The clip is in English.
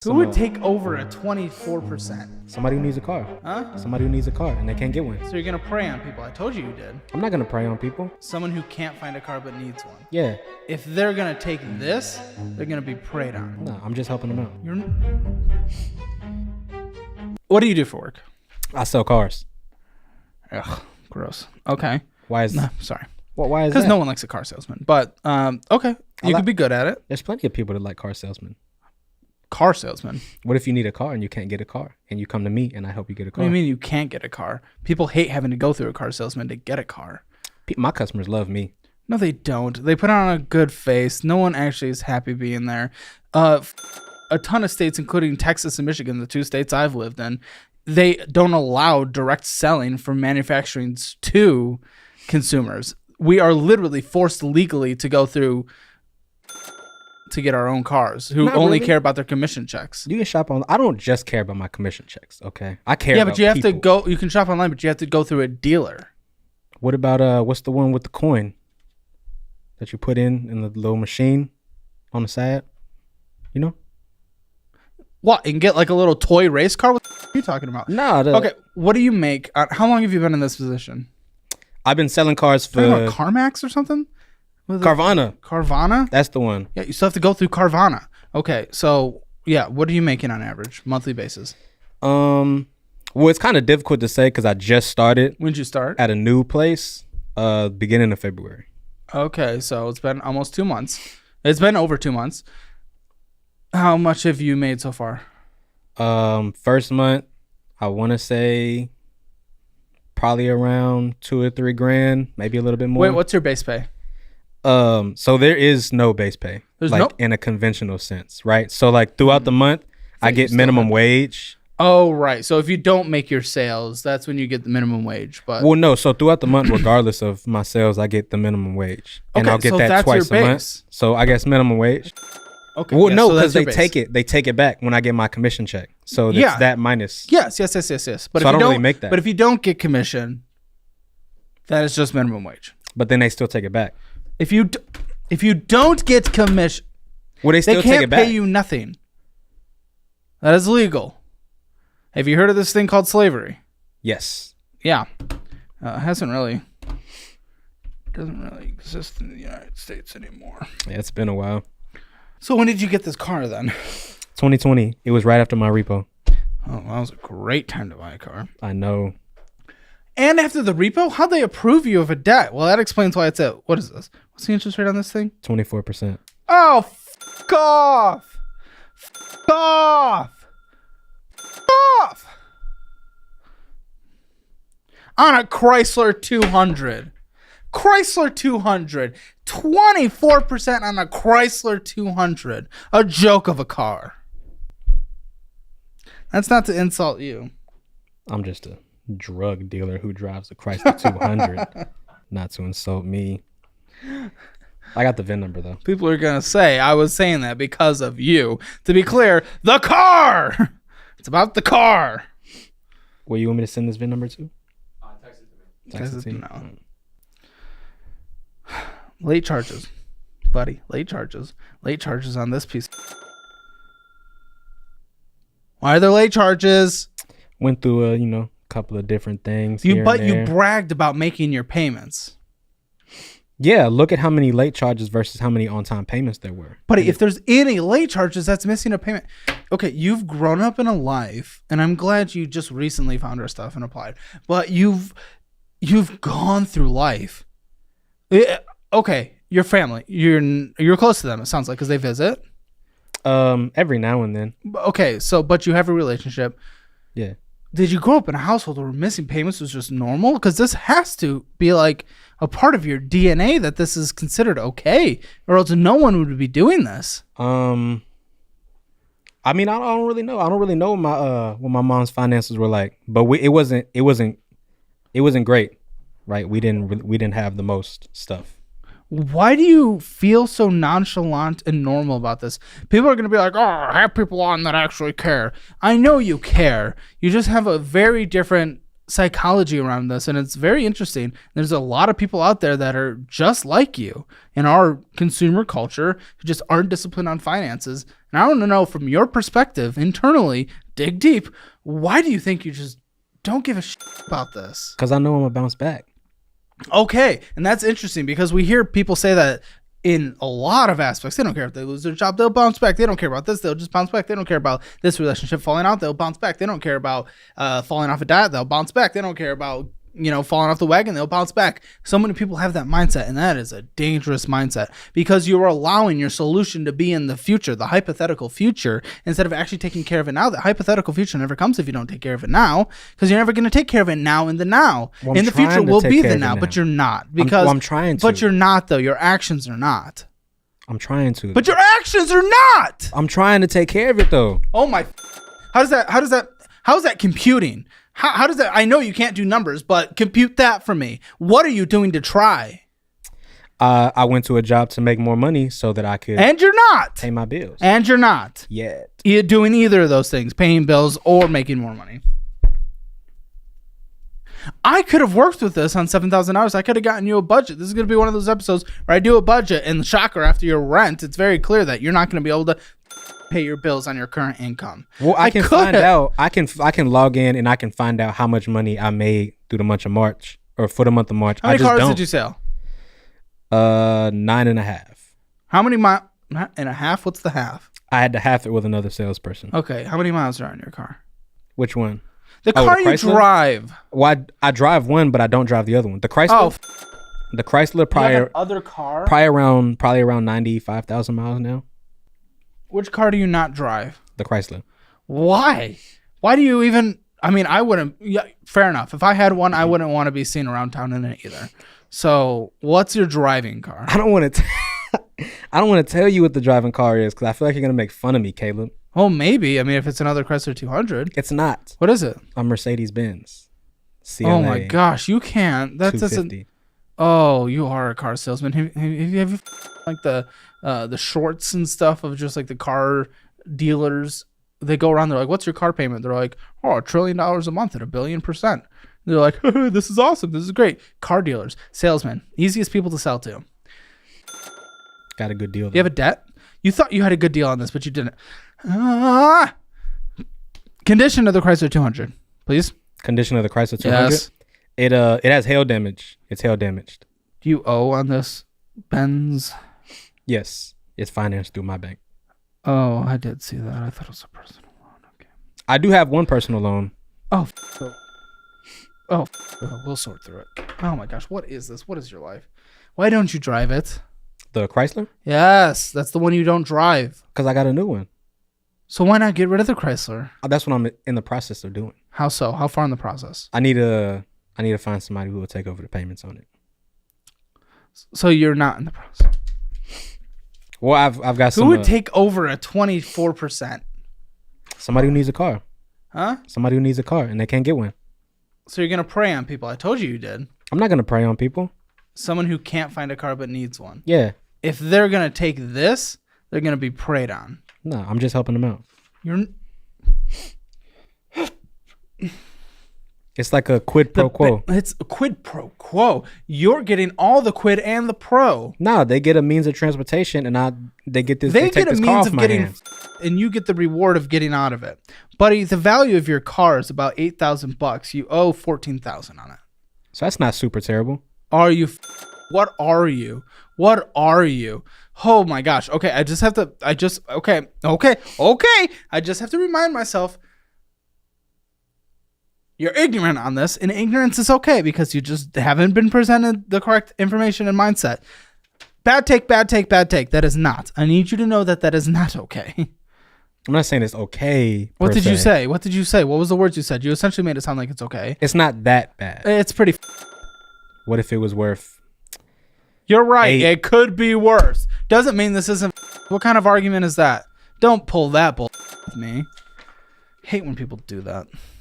Who would take over a 24%? Somebody who needs a car. Huh? Somebody who needs a car and they can't get one. So you're going to prey on people. I told you did. I'm not going to prey on people. Someone who can't find a car but needs one. Yeah. If they're going to take this, they're going to be preyed on. No, I'm just helping them out. What do you do for work? I sell cars. Ugh, gross. Okay. Why is No, sorry. Well, why is that? Because no one likes a car salesman. But, okay. You could be good at it. There's plenty of people that like car salesmen. Car salesman. What if you need a car and you can't get a car and you come to me and I help you get a car? What do you mean you can't get a car? People hate having to go through a car salesman to get a car. My customers love me. No, they don't. They put on a good face. No one actually is happy being there. A ton of states, including Texas and Michigan, the two states I've lived in, they don't allow direct selling from manufacturing to consumers. We are literally forced legally to go through to get our own cars who Not only really. care about their commission checks. You can shop on. I don't just care about my commission checks. Okay, I care. Yeah, about but you have people. to go. You can shop online, but you have to go through a dealer. What about what's the one with the coin that you put in the little machine on the side? You know? What? And get like a little toy race car? What the f- are you talking about? Nah. Okay, what do you make? How long have you been in this position? I've been selling cars for Talking about CarMax or something? Carvana. Carvana? That's the one. Yeah, you still have to go through Carvana. Okay, so yeah, what are you making on average, monthly basis? Well, it's kind of difficult to say because I just started When'd you start? at a new place, beginning of February. Okay, so it's been almost 2 months. It's been over 2 months. How much have you made so far? First month, I want to say probably around $2 or $3 grand, maybe a little bit more. Wait, what's your base pay? So there is no base pay, There's like no- in a conventional sense, right? So like throughout the month, I you get still minimum have- wage. Oh, right. So if you don't make your sales, that's when you get the minimum wage. But Well, no. So throughout the month, regardless of my sales, I get the minimum wage, and Okay, I'll get so that that's twice your a month. base. So I guess minimum wage. okay, Well, yeah, no, so because that's your they base. take it. They take it back when I get my commission check. So it's Yeah. that minus. Yes. But So if I you don't really make that. But if you don't get commission, that is just minimum wage. But then they still take it back. If you don't get commission, Well, they they still take can't it back. pay you nothing. That is illegal. Have you heard of this thing called slavery? Yes. Yeah, it doesn't really exist in the United States anymore. Yeah, it's been a while. So when did you get this car then? 2020. It was right after my repo. Oh, that was a great time to buy a car. I know. And after the repo, how'd they approve you of a debt? Well, that explains why it's at, what is this? What's the interest rate on this thing? 24%. Oh, f*** off. F*** off. F*** off. On a Chrysler 200. Chrysler 200. 24% on a Chrysler 200. A joke of a car. That's not to insult you. I'm just a drug dealer who drives a Chrysler 200. Not to insult me. I got the VIN number though. People are going to say I was saying that because of you. To be clear, the car. It's about the car. Well, you want me to send this VIN number to? Text it to you? No. Late charges, buddy. Late charges. Late charges on this piece. Why are there late charges? Went through a couple of different things. You here but and you there. bragged about making your payments. Yeah, look at how many late charges versus how many on-time payments there were. But if there's any late charges, that's missing a payment. Okay, you've grown up in a life, and I'm glad you just recently found our stuff and applied. But you've gone through life. Okay, your family, you're close to them. It sounds like because they visit. Every now and then. Okay, but you have a relationship. Yeah. Did you grow up in a household where missing payments was just normal? Because this has to be like a part of your DNA that this is considered okay, or else no one would be doing this. I mean, I don't really know. I don't really know what my mom's finances were like, but it wasn't great, right? We didn't have the most stuff. Why do you feel so nonchalant and normal about this? People are going to be like, oh, I have people on that actually care. I know you care. You just have a very different psychology around this, and it's very interesting. There's a lot of people out there that are just like you in our consumer culture who just aren't disciplined on finances. And I want to know from your perspective internally, dig deep, why do you think you just don't give a shit about this? Because I know I'm gonna bounce back. Okay, and that's interesting because we hear people say that in a lot of aspects. They don't care if they lose their job, they'll bounce back. They don't care about this, they'll just bounce back. They don't care about this relationship falling out, they'll bounce back. They don't care about falling off a diet, they'll bounce back. They don't care about, falling off the wagon, they'll bounce back. So many people have that mindset, and that is a dangerous mindset because you're allowing your solution to be in the future, the hypothetical future, instead of actually taking care of it now. The hypothetical future never comes if you don't take care of it now, because you're never going to take care of it now in the now. Well, in the future will be the now, but you're not. Because I'm trying to. But you're not, though. Your actions are not. I'm trying to. But your actions are not. I'm trying to take care of it, though. Oh my! How is that computing? How does that? I know you can't do numbers, but compute that for me. What are you doing to try? I went to a job to make more money so that I could. And you're not pay my bills. And you're not yet. You're doing either of those things, paying bills or making more money. I could have worked with this on 7,000 hours. I could have gotten you a budget. This is going to be one of those episodes where I do a budget, and shocker, after your rent, it's very clear that you're not going to be able to pay your bills on your current income. Well, I can find out. I can log in and I can find out how much money I made through the month of March or for the month of March. How many cars did you sell? 9.5. How many miles and a half? What's the half? I had to half it with another salesperson. Okay. How many miles are on your car? Which one? The car you drive. Well, I drive one, but I don't drive the other one. The Chrysler. The Chrysler prior other car. Probably around 95,000 miles now. Which car do you not drive? The Chrysler. Why? Why do you even? I mean, I wouldn't. Yeah, fair enough. If I had one, I wouldn't want to be seen around town in it either. So, what's your driving car? I don't want to. I don't want to tell you what the driving car is because I feel like you're gonna make fun of me, Caleb. Oh, maybe. I mean, if it's another Chrysler 200, it's not. What is it? A Mercedes Benz. CLA, oh my gosh, you can't. That doesn't. Oh, you are a car salesman. Have you like the shorts and stuff of just like the car dealers? They go around. They're like, "What's your car payment?" They're like, "Oh, $1 trillion a month at $1 billion." They're like, "This is awesome. This is great." Car dealers, salesmen, easiest people to sell to. Got a good deal. You have a debt? You thought you had a good deal on this, but you didn't. Condition of the Chrysler 200, please. Condition of the Chrysler 200. Yes. It has hail damage. It's hail damaged. Do you owe on this Benz? Yes, it's financed through my bank. Oh, I did see that. I thought it was a personal loan. Okay. I do have one personal loan. Oh, we'll sort through it. Oh my gosh, what is this? What is your life? Why don't you drive it? The Chrysler? Yes, that's the one you don't drive. Because I got a new one. So why not get rid of the Chrysler? That's what I'm in the process of doing. How so? How far in the process? I need to find somebody who will take over the payments on it. So you're not in the process. Well, I've got some. Who would take over a 24%? Somebody who needs a car. Huh? Somebody who needs a car and they can't get one. So you're gonna prey on people? I told you did. I'm not gonna prey on people. Someone who can't find a car but needs one. Yeah. If they're gonna take this, they're gonna be preyed on. No, I'm just helping them out. It's like a quid pro quo. It's a quid pro quo. You're getting all the quid and the pro. No, they get a means of transportation, and they get this. They get get a means of getting, and you get the reward of getting out of it. Buddy, the value of your car is about $8,000. You owe $14,000 on it. So that's not super terrible. Are you? What are you? What are you? Oh my gosh. Okay, I just have to. Okay. I just have to remind myself. You're ignorant on this, and ignorance is okay because you just haven't been presented the correct information and mindset. Bad take. That is not. I need you to know that is not okay. I'm not saying it's okay. What did you say? What was the words you said? You essentially made it sound like it's okay. It's not that bad. It's pretty. What if it was worth? You're right. It could be worse. Doesn't mean this isn't. What kind of argument is that? Don't pull that bull with me. Hate when people do that.